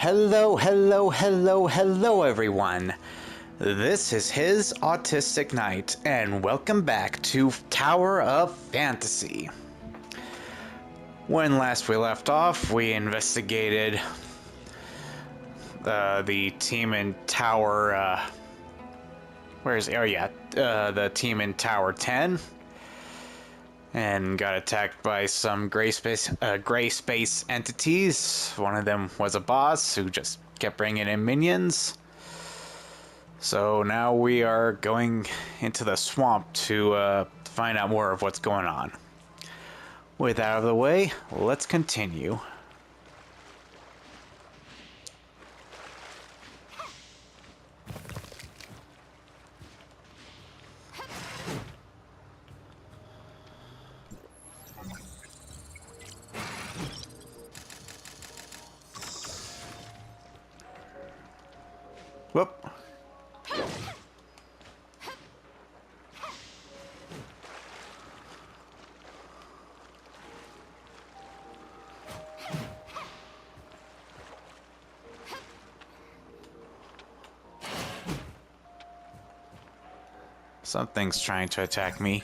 Hello, hello, hello, hello, everyone. This is his Autistic Knight, and welcome back to Tower of Fantasy. When last we left off, we investigated the team in Tower. The team in Tower 10, and got attacked by some gray space entities. One of them was a boss who just kept bringing in minions. So now we are going into the swamp to find out more of what's going on. With that out of the way, let's continue. Whoop. Something's trying to attack me.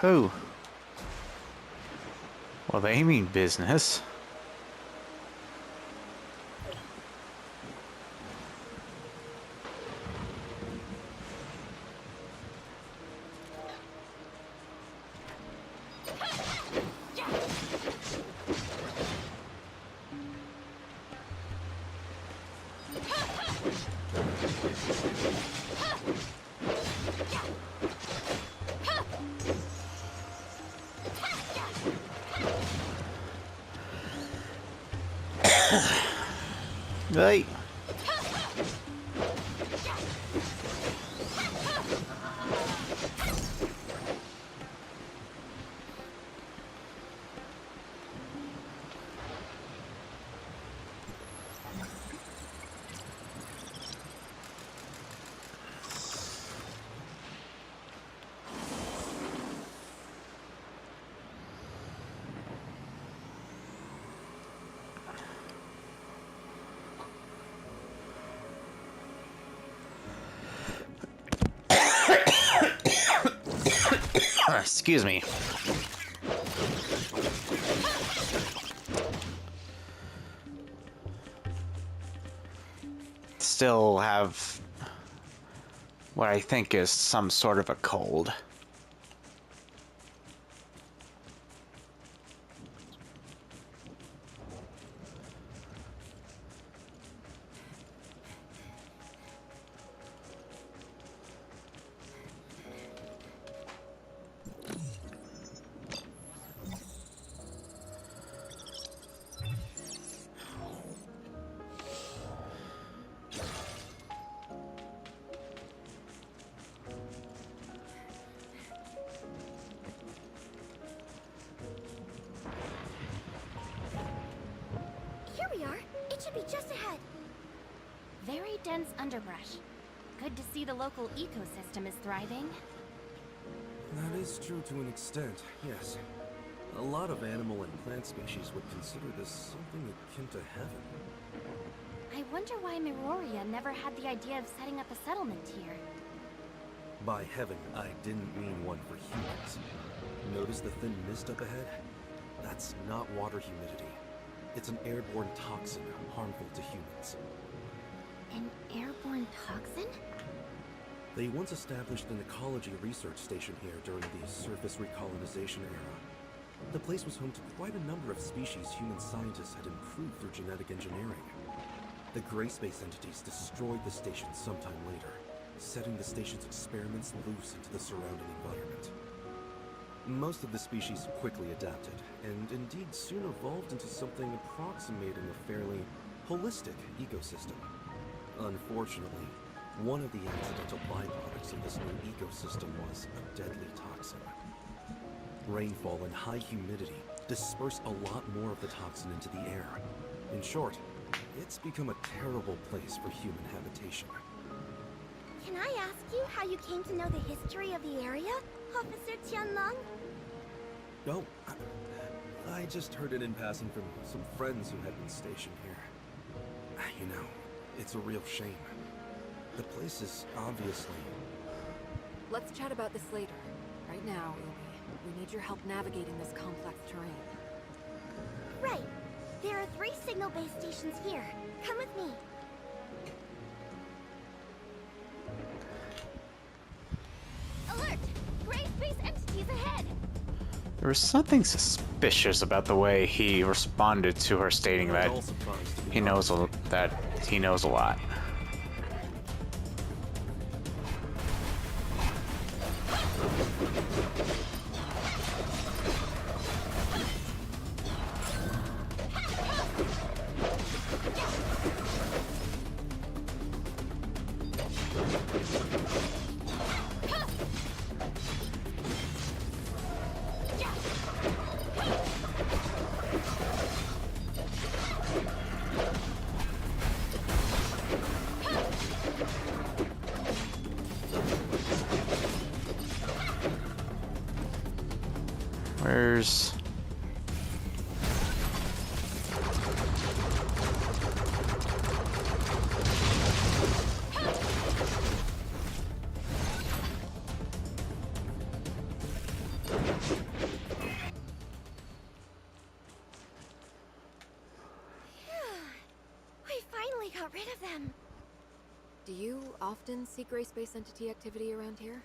Oh. Well, they mean business. Right. Excuse me. Still have what I think is some sort of a cold. Be just ahead. Very dense underbrush. Good to see the local ecosystem is thriving. That is true to an extent, yes. A lot of animal and plant species would consider this something akin to heaven. I wonder why Meroria never had the idea of setting up a settlement here. By heaven, I didn't mean one for humans. Notice the thin mist up ahead? That's not water humidity. It's an airborne toxin harmful to humans. An airborne toxin? They once established an ecology research station here during the surface recolonization era. The place was home to quite a number of species human scientists had improved through genetic engineering. The gray space entities destroyed the station sometime later, setting the station's experiments loose into the surrounding environment. Most of the species quickly adapted, and indeed soon evolved into something approximating a fairly holistic ecosystem. Unfortunately, one of the accidental byproducts of this new ecosystem was a deadly toxin. Rainfall and high humidity disperse a lot more of the toxin into the air. In short, it's become a terrible place for human habitation. Can I ask you how you came to know the history of the area, Officer Tianlong? No, I just heard it in passing from some friends who had been stationed here. You know, it's a real shame. The place is obviously... Let's chat about this later. Right now, Umi, we need your help navigating this complex terrain. Right. There are 3 signal base stations here. Come with me. Alert! Gray space entities ahead! There was something suspicious about the way he responded to her stating that he knows a lot. Where's... We finally got rid of them. Do you often see gray space entity activity around here?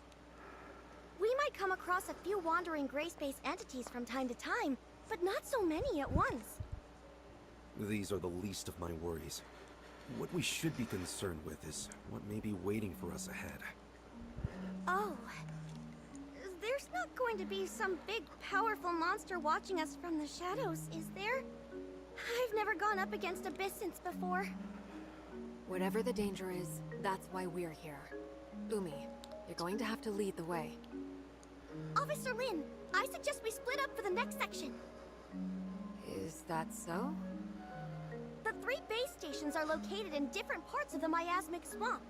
We might come across a few wandering gray space entities from time to time, but not so many at once. These are the least of my worries. What we should be concerned with is what may be waiting for us ahead. Oh. There's not going to be some big, powerful monster watching us from the shadows, is there? I've never gone up against Abyss since before. Whatever the danger is, that's why we're here. Umi, you're going to have to lead the way. Officer Lin, I suggest we split up for the next section. Is that so? The 3 base stations are located in different parts of the miasmic swamp.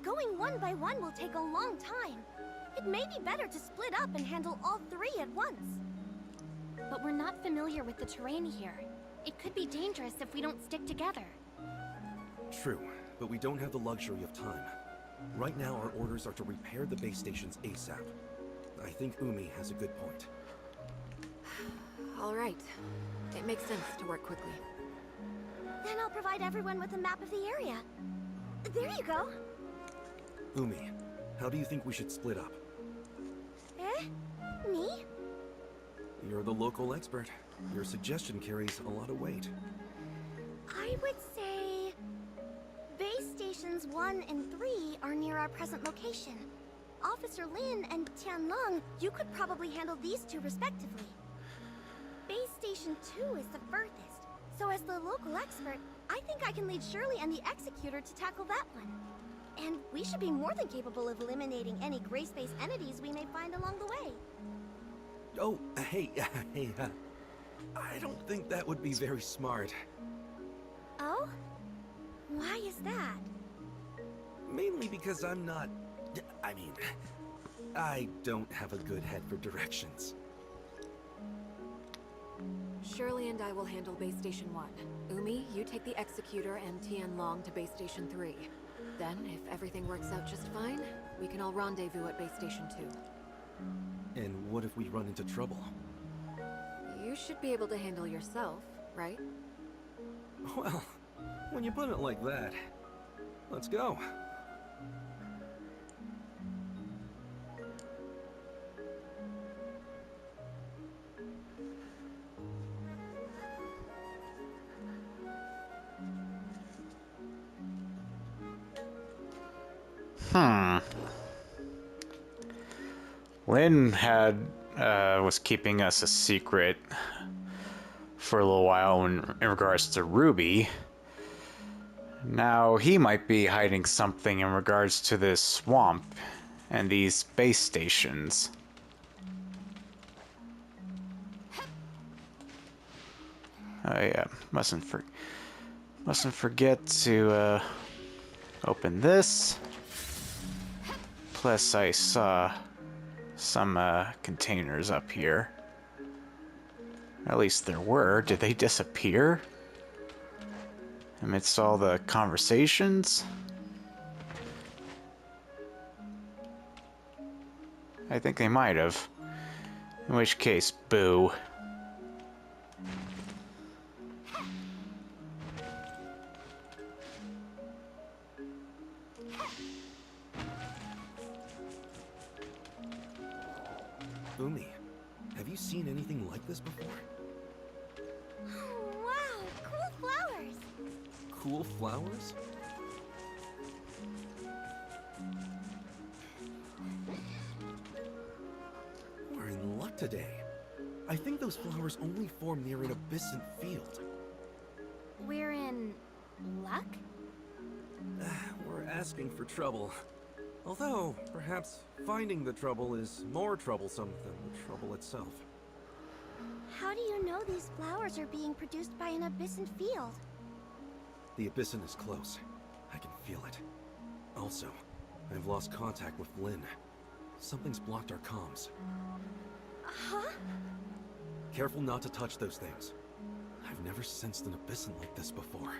Going one by one will take a long time. It may be better to split up and handle all 3 at once. But we're not familiar with the terrain here. It could be dangerous if we don't stick together. True, but we don't have the luxury of time. Right now, our orders are to repair the base stations ASAP. I think Umi has a good point. All right. It makes sense to work quickly. Then I'll provide everyone with a map of the area. There you go. Umi, how do you think we should split up? Eh? Me? You're the local expert. Your suggestion carries a lot of weight. I would say... Base stations 1 and 3 are near our present location. Officer Lin and Tianlong, you could probably handle these 2 respectively. Base Station 2 is the furthest, so as the local expert, I think I can lead Shirley and the Executor to tackle that one. And we should be more than capable of eliminating any gray space entities we may find along the way. Oh, hey, I don't think that would be very smart. Oh? Why is that? Mainly because I'm not... I don't have a good head for directions. Shirley and I will handle Base Station 1. Umi, you take the Executor and Tianlong to Base Station 3. Then, if everything works out just fine, we we can all rendezvous at base station 2. And what if we run into trouble? You should be able to handle yourself, right? Well, when you put it like that, let's go. Lynn was keeping us a secret for a little while in regards to Ruby. Now he might be hiding something in regards to this swamp and these base stations. Oh yeah, mustn't forget to open this. Plus I saw some containers up here. At least there were. Did they disappear amidst all the conversations? I think they might have. In which case, boo. Umi, have you seen anything like this before? Oh, wow, cool flowers. Cool flowers? We're in luck today. I think those flowers only form near an abyssant field. We're in luck? We're asking for trouble. Although, perhaps finding the trouble is more troublesome than the trouble itself. How do you know these flowers are being produced by an abyssant field? The abyssant is close. I can feel it. Also, I've lost contact with Lynn. Something's blocked our comms. Huh? Careful not to touch those things. I've never sensed an abyssant like this before.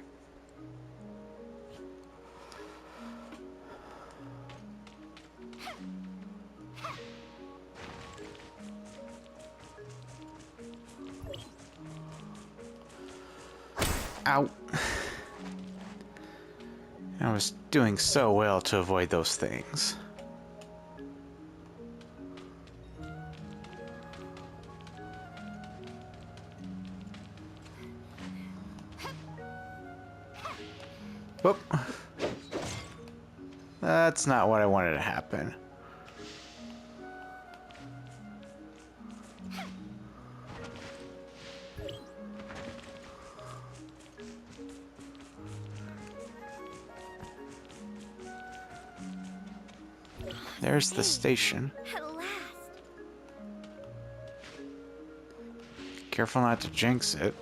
Ow. I was doing so well to avoid those things. Whoop. That's not what I wanted to happen. There's the station. At last. Careful not to jinx it.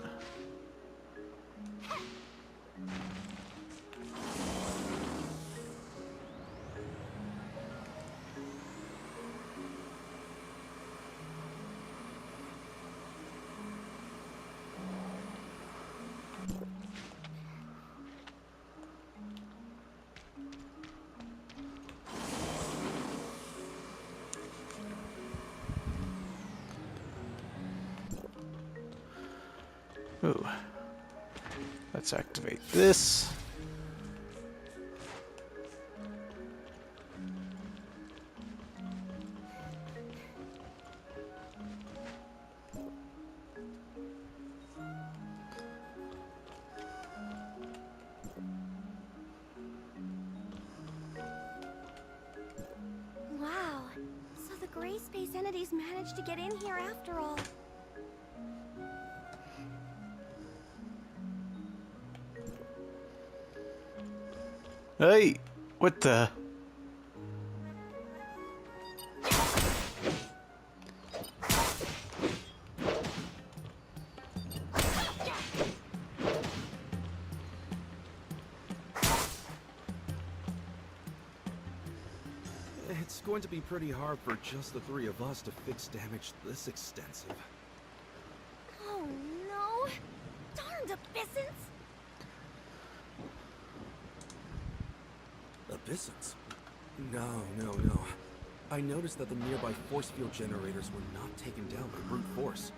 Ooh. Let's activate this. Wow. So the gray space entities managed to get in here after all. Hey, what the? It's going to be pretty hard for just the three of us to fix damage this extensive. Oh no! Darned abyssins! Abyssants? No. I noticed that the nearby force field generators were not taken down by brute force.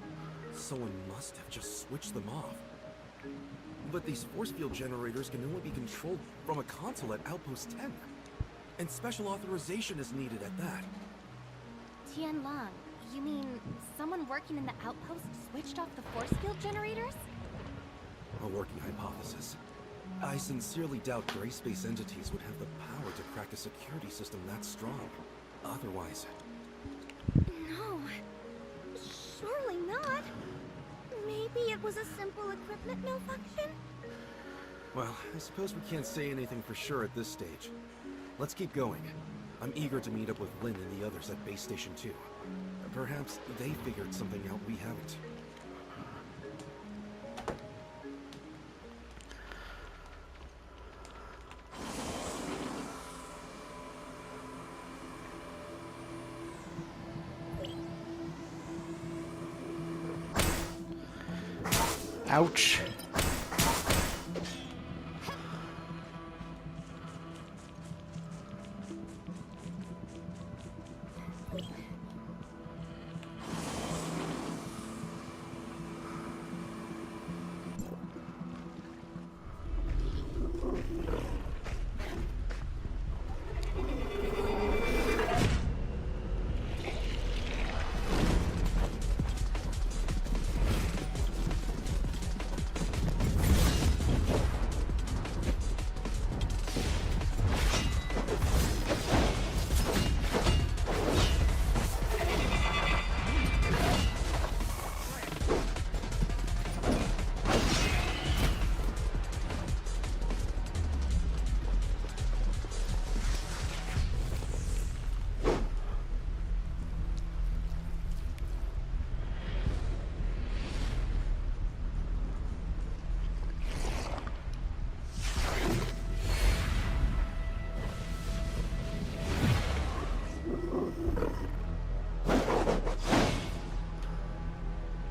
Someone must have just switched them off. But these force field generators can only be controlled from a console at Outpost 10. And special authorization is needed at that. Tianlong, you mean someone working in the outpost switched off the force field generators? A working hypothesis. I sincerely doubt gray space entities would have the power to crack a security system that strong. Otherwise... No. Surely not. Maybe it was a simple equipment malfunction? Well, I suppose we can't say anything for sure at this stage. Let's keep going. I'm eager to meet up with Lynn and the others at Base Station 2. Perhaps they figured something out we haven't. Ouch.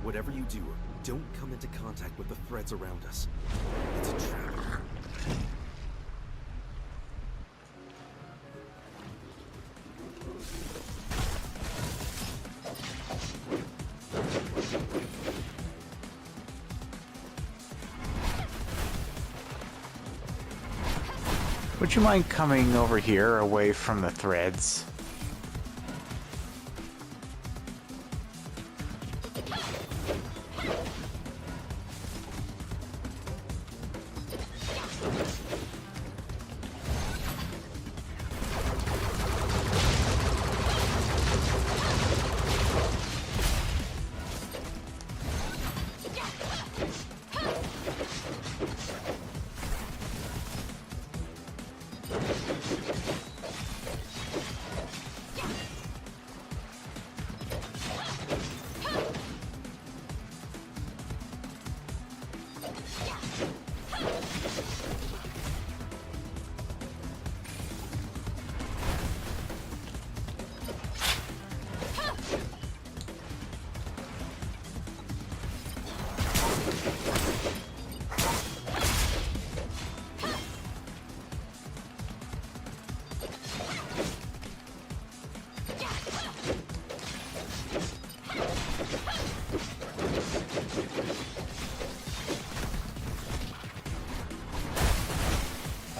Whatever you do, don't come into contact with the threads around us. It's a trap. Would you mind coming over here away from the threads?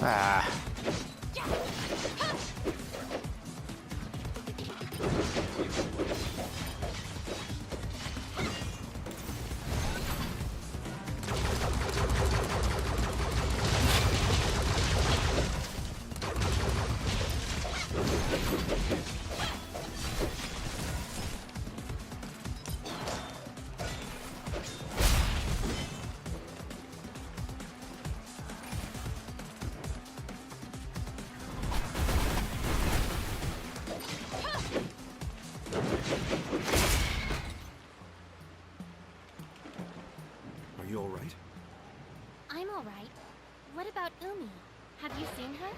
Ah. Are you alright? I'm alright. What about Umi? Have you seen her?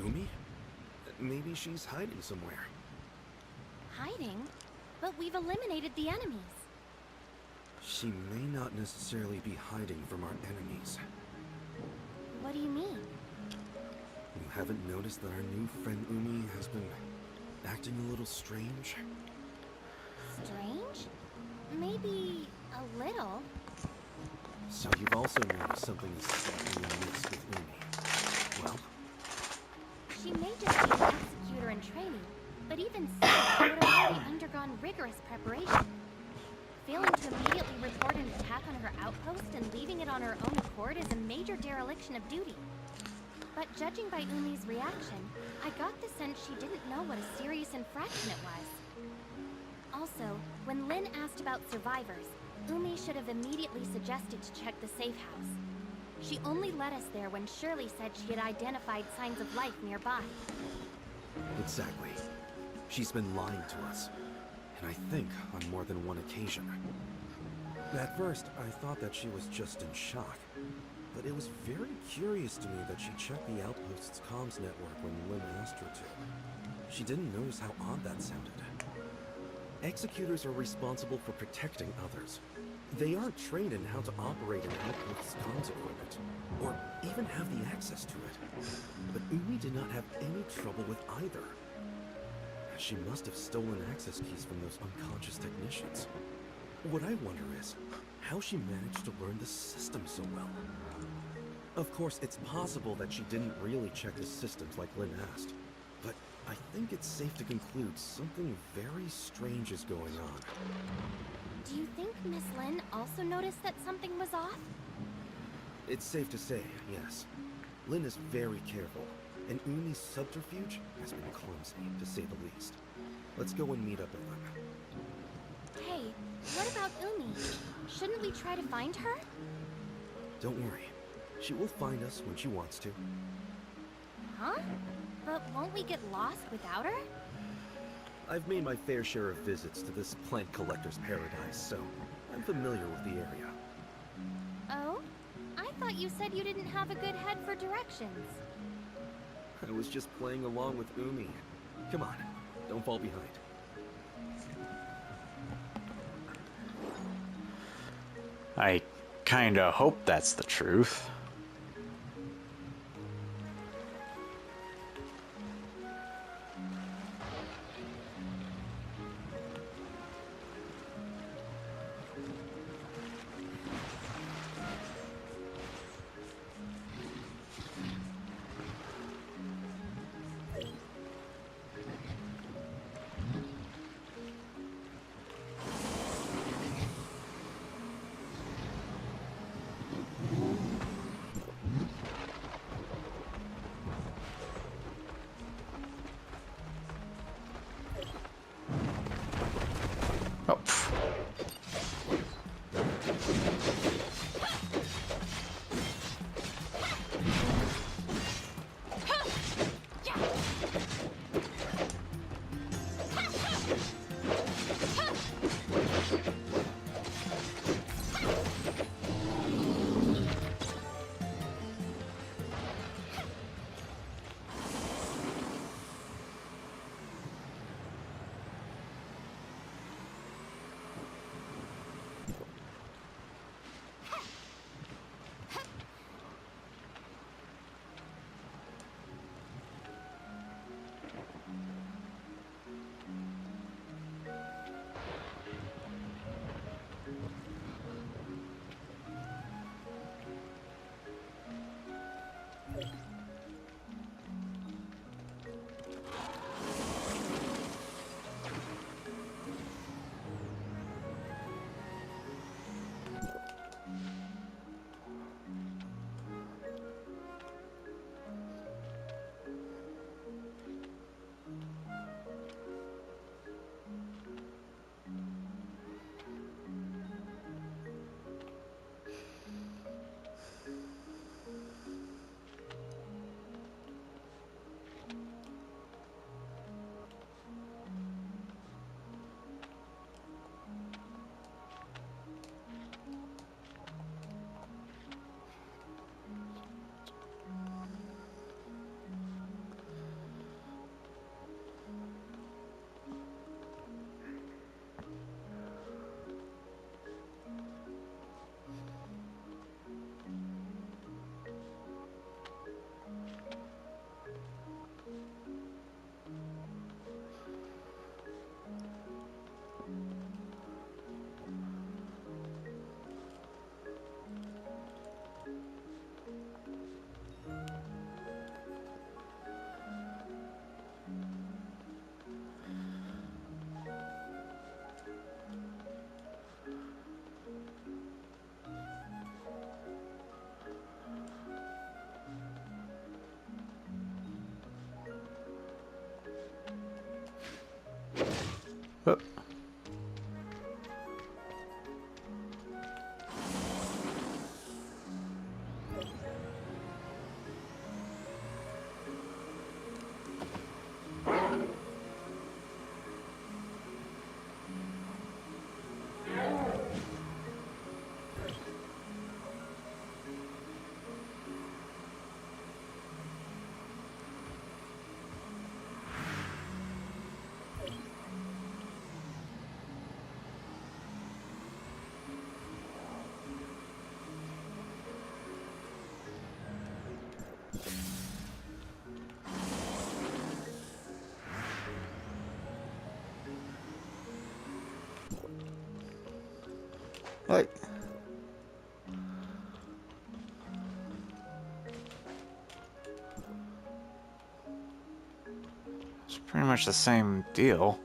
Umi? Maybe she's hiding somewhere. Hiding? But we've eliminated the enemies. She may not necessarily be hiding from our enemies. What do you mean? You haven't noticed that our new friend Umi has been acting a little strange? Strange? Maybe a little. So you've also noticed something is slightly amiss with Umi. Well, She may just be an executor in training, but even so, she would have already undergone rigorous preparation. Failing to immediately report an attack on her outpost and leaving it on her own accord is a major dereliction of duty. But judging by Umi's reaction, I got the sense she didn't know what a serious infraction it was. Also, when Lin asked about survivors, Umi should have immediately suggested to check the safe house. She only led us there when Shirley said she had identified signs of life nearby. exactly. She's been lying to us. And I think on more than one occasion. At first, I thought that she was just in shock. But it was very curious to me that she checked the outpost's comms network when Lin asked her to. She didn't notice how odd that sounded. Executors are responsible for protecting others. They aren't trained in how to operate an outpost's comms equipment, or even have the access to it. But Umi did not have any trouble with either. She must have stolen access keys from those unconscious technicians. What I wonder is, how she managed to learn the system so well. Of course, it's possible that she didn't really check the systems like Lin asked, but I think it's safe to conclude something very strange is going on. Do you think Miss Lin also noticed that something was off? It's safe to say, yes. Lin is very careful, and Umi's subterfuge has been clumsy, to say the least. Let's go and meet up with them. Hey, what about Umi? Shouldn't we try to find her? Don't worry. She will find us when she wants to. Huh? But won't we get lost without her? I've made my fair share of visits to this plant collector's paradise, so I'm familiar with the area. Oh? I thought you said you didn't have a good head for directions. I was just playing along with Umi. Come on, don't fall behind. I kinda hope that's the truth. Oh. What? It's pretty much the same deal.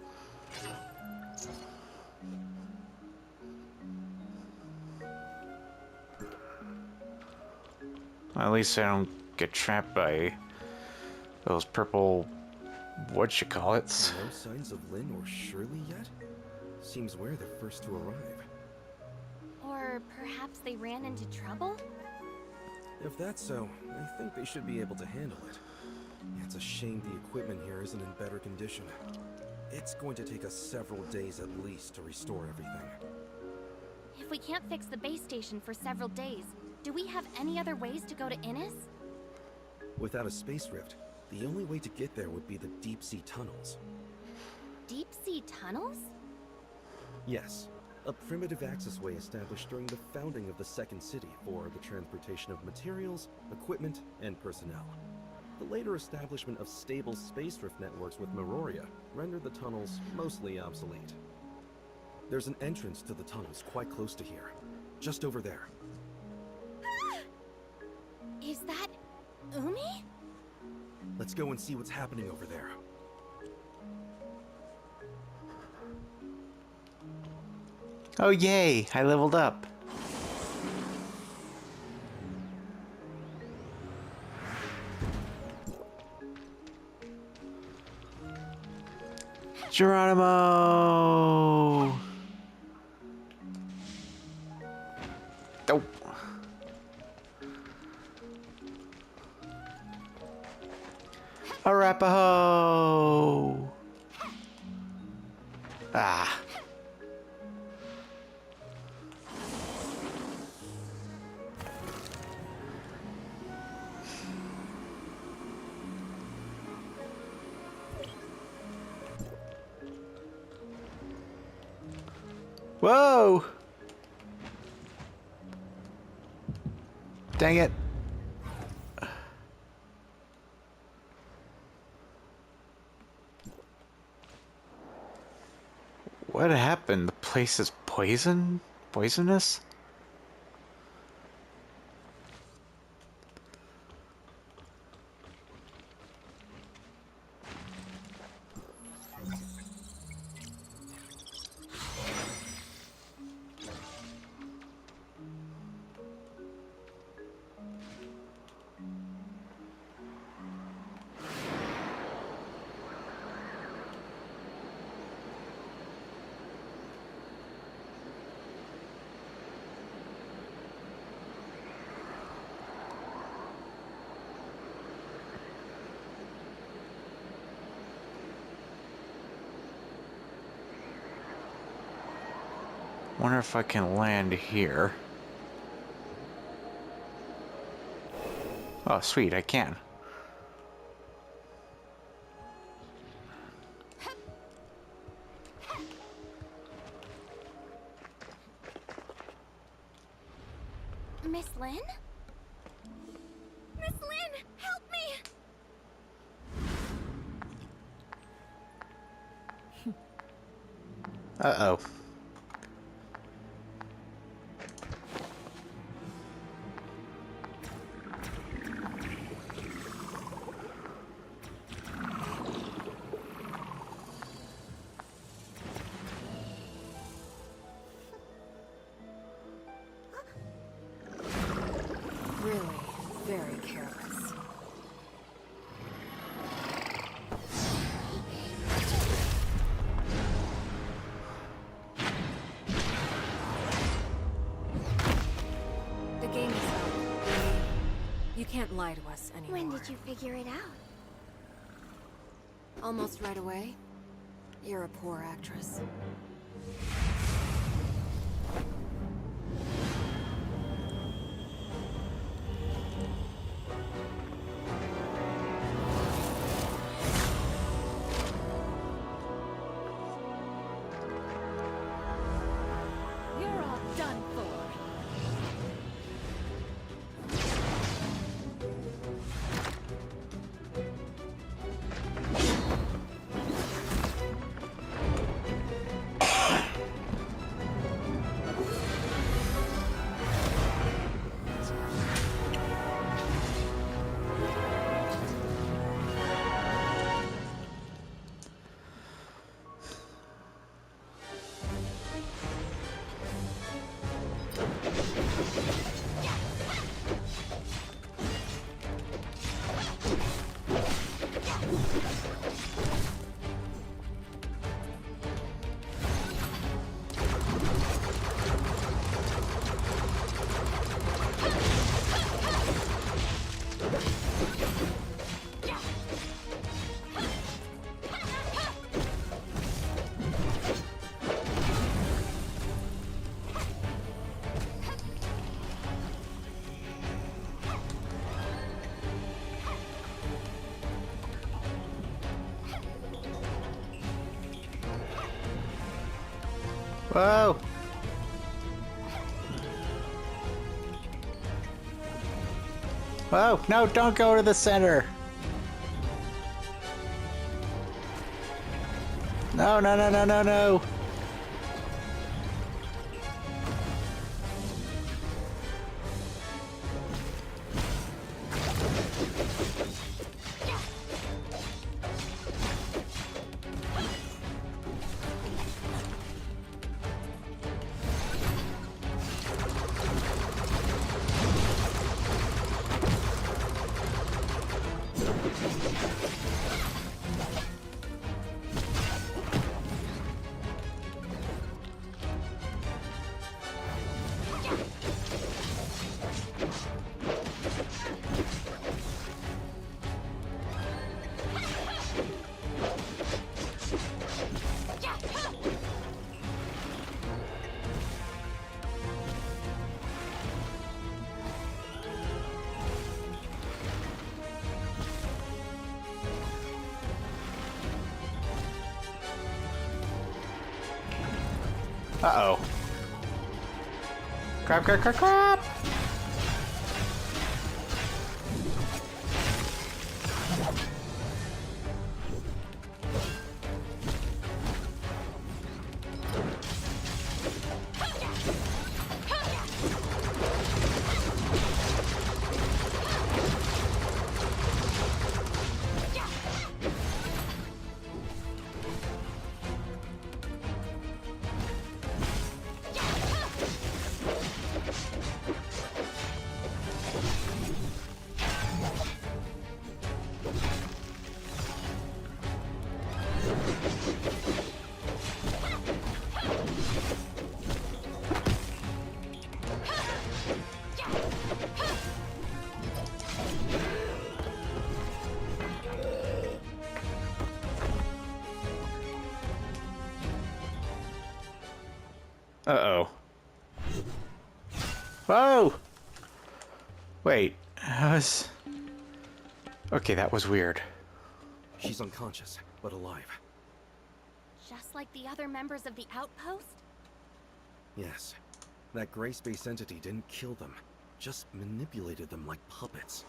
At least I don't get trapped by those purple whatchamacallits. No signs of Lynn or Shirley yet? Seems we're the first to arrive. Or perhaps they ran into trouble? If that's so, I think they should be able to handle it. It's a shame the equipment here isn't in better condition. It's going to take us several days at least to restore everything. If we can't fix the base station for several days, do we have any other ways to go to Innis? Without a space rift, the only way to get there would be the deep-sea tunnels. Deep-sea tunnels? Yes, a primitive access way established during the founding of the Second City for the transportation of materials, equipment, and personnel. The later establishment of stable space rift networks with Meroria rendered the tunnels mostly obsolete. There's an entrance to the tunnels quite close to here, just over there. Is that Umi? Let's go and see what's happening over there. Oh yay, I leveled up. Geronimo! Oh. Arapaho! Ah. Whoa! Dang it. What happened? The place is poisonous? Wonder if I can land here. Oh, sweet, I can. Miss Lynn? Miss Lynn, help me! Uh-oh. Really, very careless. game is up. You can't lie to us anymore. When did you figure it out? Almost right away. You're a poor actress. You're all done for. Whoa! Whoa! No, don't go to the center! No, no, no, no, no, no! Uh-oh. Crap, crap, crap, crap! Uh-oh. Whoa! Wait, okay, that was weird. She's unconscious, but alive. Just like the other members of the outpost? Yes. That gray space entity didn't kill them, just manipulated them like puppets.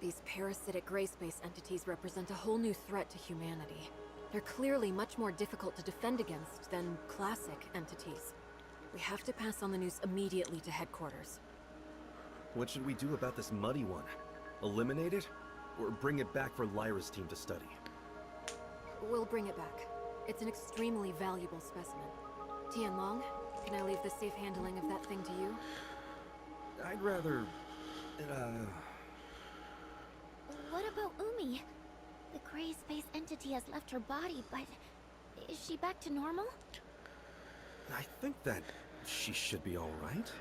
These parasitic gray space entities represent a whole new threat to humanity. They're clearly much more difficult to defend against than classic entities. We have to pass on the news immediately to headquarters. What should we do about this muddy one? Eliminate it? Or bring it back for Lyra's team to study? We'll bring it back. It's an extremely valuable specimen. Tianlong, can I leave the safe handling of that thing to you? I'd rather... What about Umi? The gray space entity has left her body, but is she back to normal? I think that she should be alright.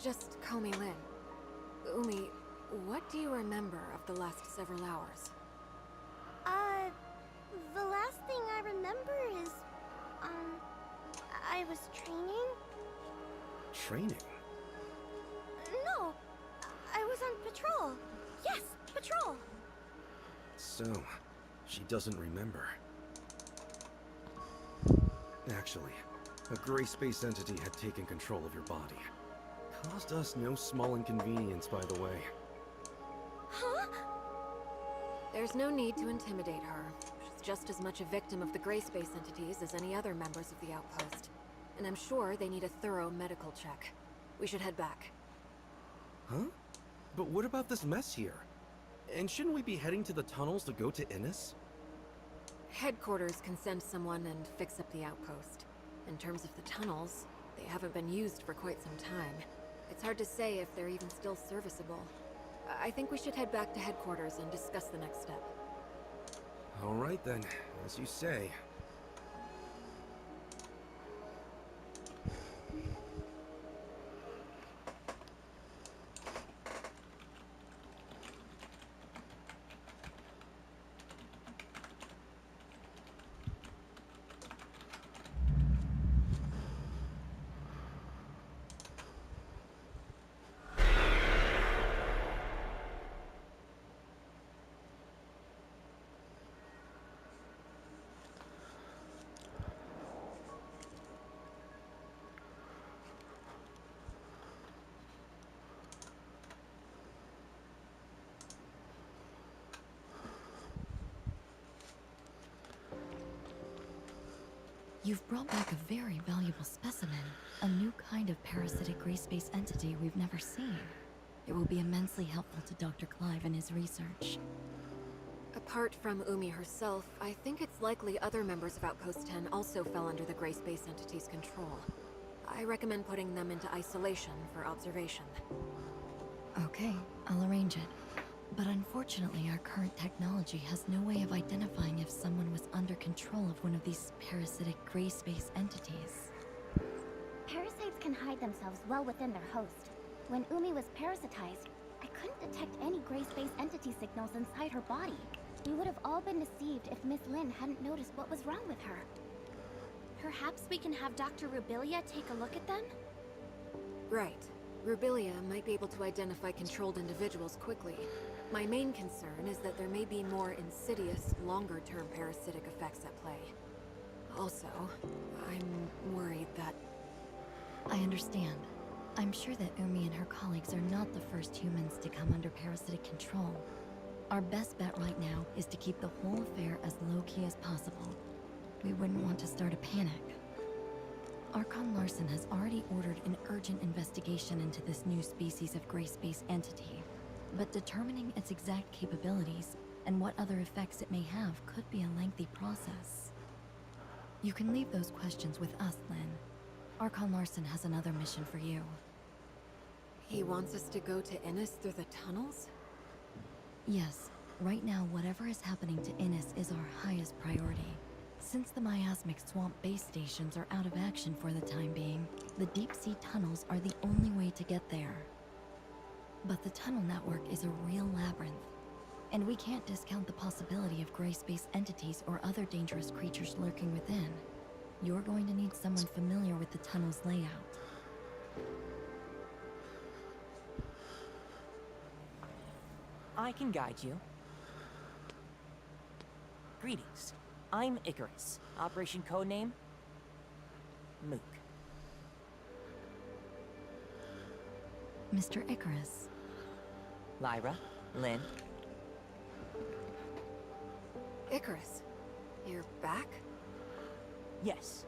Just call me Lynn. Umi, what do you remember of the last several hours? The last thing I remember is, I was training? Training? No, I was on patrol. Yes, patrol. So, she doesn't remember. Actually, a gray space entity had taken control of your body. Caused us no small inconvenience, by the way. Huh? There's no need to intimidate her. She's just as much a victim of the gray space entities as any other members of the outpost. And I'm sure they need a thorough medical check. We should head back. Huh? But what about this mess here? And shouldn't we be heading to the tunnels to go to Innis? Headquarters can send someone and fix up the outpost. In terms of the tunnels, they haven't been used for quite some time. It's hard to say if they're even still serviceable. I think we should head back to headquarters and discuss the next step. All right then, as you say. You've brought back a very valuable specimen, a new kind of parasitic gray space entity we've never seen. It will be immensely helpful to Dr. Clive in his research. Apart from Umi herself, I think it's likely other members of Outpost 10 also fell under the gray space entity's control. I recommend putting them into isolation for observation. Okay, I'll arrange it. But unfortunately, our current technology has no way of identifying if someone was under control of one of these parasitic gray space entities. Parasites can hide themselves well within their host. When Umi was parasitized, I couldn't detect any gray space entity signals inside her body. We would have all been deceived if Miss Lin hadn't noticed what was wrong with her. Perhaps we can have Dr. Rubilia take a look at them? Right. Rubilia might be able to identify controlled individuals quickly. My main concern is that there may be more insidious, longer-term parasitic effects at play. Also, I'm worried that... I understand. I'm sure that Umi and her colleagues are not the first humans to come under parasitic control. Our best bet right now is to keep the whole affair as low-key as possible. We wouldn't want to start a panic. Archon Larson has already ordered an urgent investigation into this new species of gray space entity. But determining its exact capabilities and what other effects it may have could be a lengthy process. You can leave those questions with us, Lynn. Archon Larson has another mission for you. He wants us to go to Innis through the tunnels? Yes, right now whatever is happening to Innis is our highest priority. Since the miasmic swamp base stations are out of action for the time being, the deep-sea tunnels are the only way to get there. But the tunnel network is a real labyrinth, and we can't discount the possibility of gray space entities or other dangerous creatures lurking within. You're going to need someone familiar with the tunnel's layout. I can guide you. Greetings. I'm Icarus. Operation codename Mook. Mr. Icarus. Lyra, Lynn. Icarus, you're back? Yes.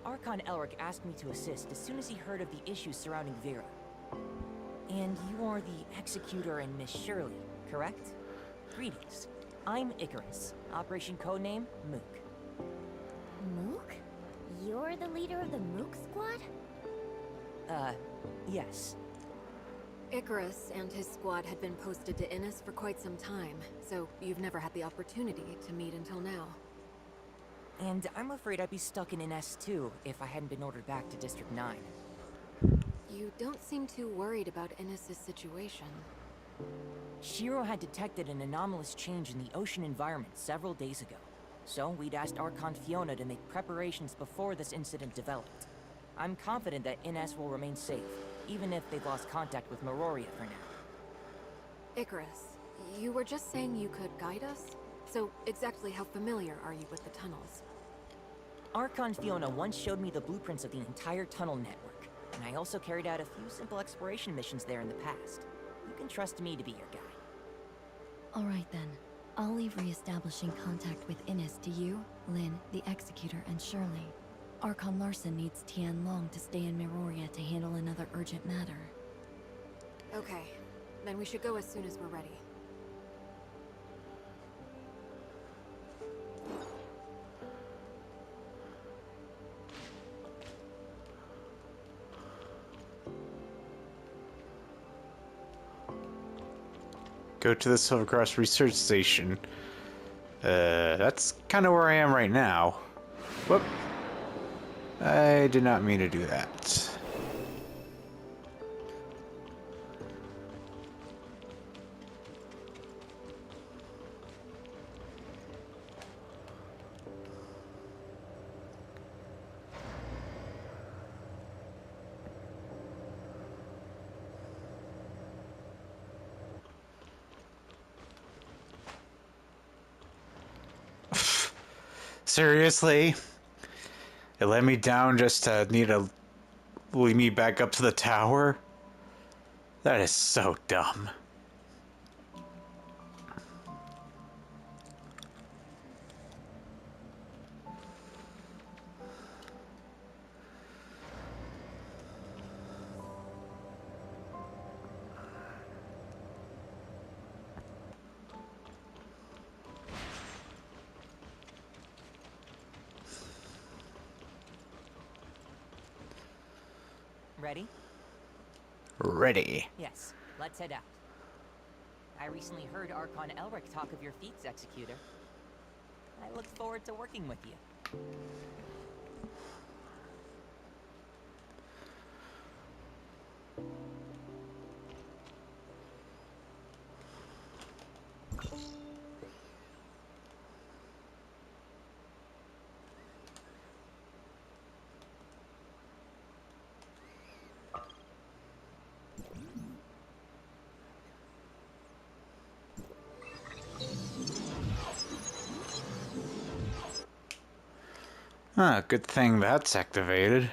Archon Elric asked me to assist as soon as he heard of the issues surrounding Vera. And you are the Executor and Miss Shirley, correct? Greetings. I'm Icarus. Operation codename Mook. Mook? You're the leader of the Mook squad? Yes. Icarus and his squad had been posted to Innis for quite some time, so you've never had the opportunity to meet until now. And I'm afraid I'd be stuck in an S2 if I hadn't been ordered back to District 9. You don't seem too worried about Innes' situation. Shiro had detected an anomalous change in the ocean environment several days ago. So we'd asked Archon Fiona to make preparations before this incident developed. I'm confident that Innes will remain safe, even if they've lost contact with Meroria for now. Icarus, you were just saying you could guide us? So exactly how familiar are you with the tunnels? Archon Fiona once showed me the blueprints of the entire tunnel network, and I also carried out a few simple exploration missions there in the past. You can trust me to be your guide. Alright then. I'll leave re-establishing contact with Innes to you, Lin, the Executor, and Shirley. Archon Larson needs Tianlong to stay in Meroria to handle another urgent matter. Okay, then we should go as soon as we're ready. Go to the Silvercross Research Station. That's kind of where I am right now. Whoop. I did not mean to do that. Seriously? It let me down just to need to lead me back up to the tower? That is so dumb. Ready? Ready. Yes, let's head out. I recently heard Archon Elric talk of your feats, Executor. I look forward to working with you. Ah, good thing that's activated.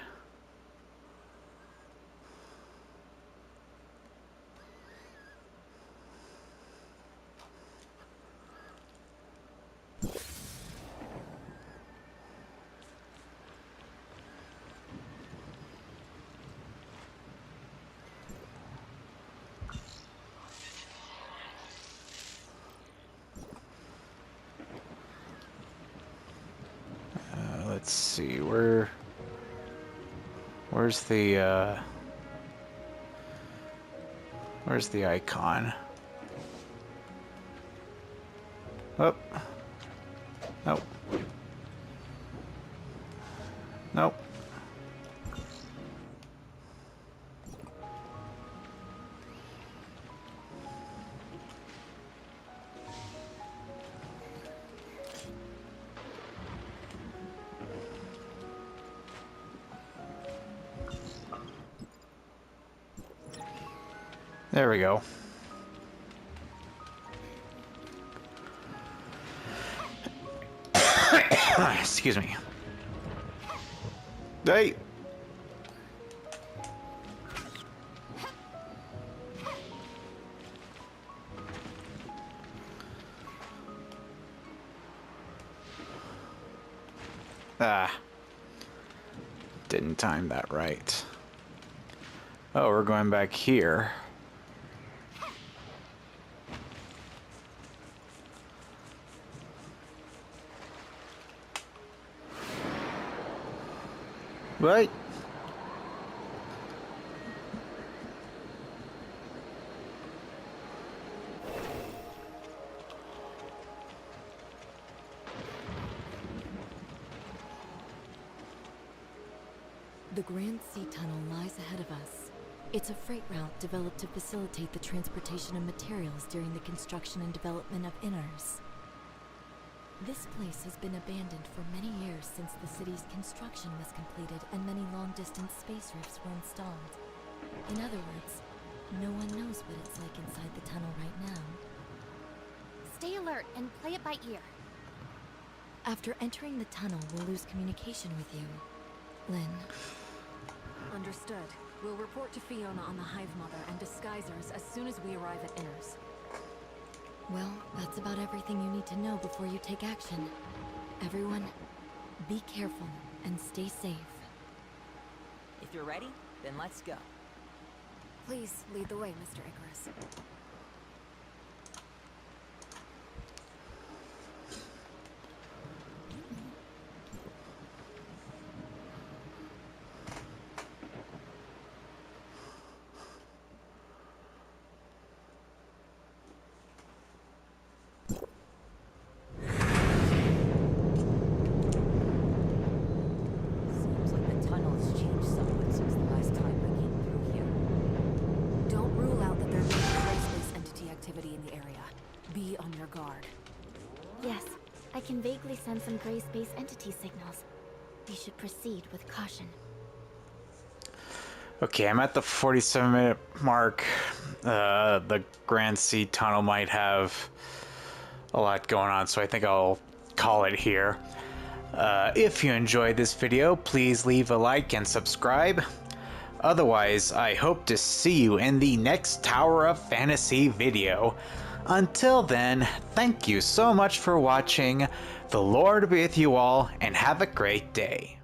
Let's see, where's the icon? Oh. Nope. Nope. There we go. Excuse me. Hey! Ah. Didn't time that right. Oh, we're going back here. What? The Grand Sea Tunnel lies ahead of us. It's a freight route developed to facilitate the transportation of materials during the construction and development of inners. This place has been abandoned for many years since the city's construction was completed and many long-distance space rifts were installed. In other words, no one knows what it's like inside the tunnel right now. Stay alert and play it by ear. After entering the tunnel, we'll lose communication with you, Lynn. Understood. We'll report to Fiona on the Hive Mother and disguisers as soon as we arrive at Inners. Well, that's about everything you need to know before you take action. Everyone, be careful and stay safe. If you're ready, then let's go. Please lead the way, Mr. Icarus. Seems like the tunnel has changed somewhat since the last time I came through here. Don't rule out that there may be gray space entity activity in the area. Be on your guard. Yes, I can vaguely sense some gray space entity signals. We should proceed with caution. Okay, I'm at the 47-minute mark. The Grand Sea Tunnel might have a lot going on, so I think I'll call it here. If you enjoyed this video, please leave a like and subscribe. Otherwise, I hope to see you in the next Tower of Fantasy video. Until then, thank you so much for watching. The Lord be with you all, and have a great day.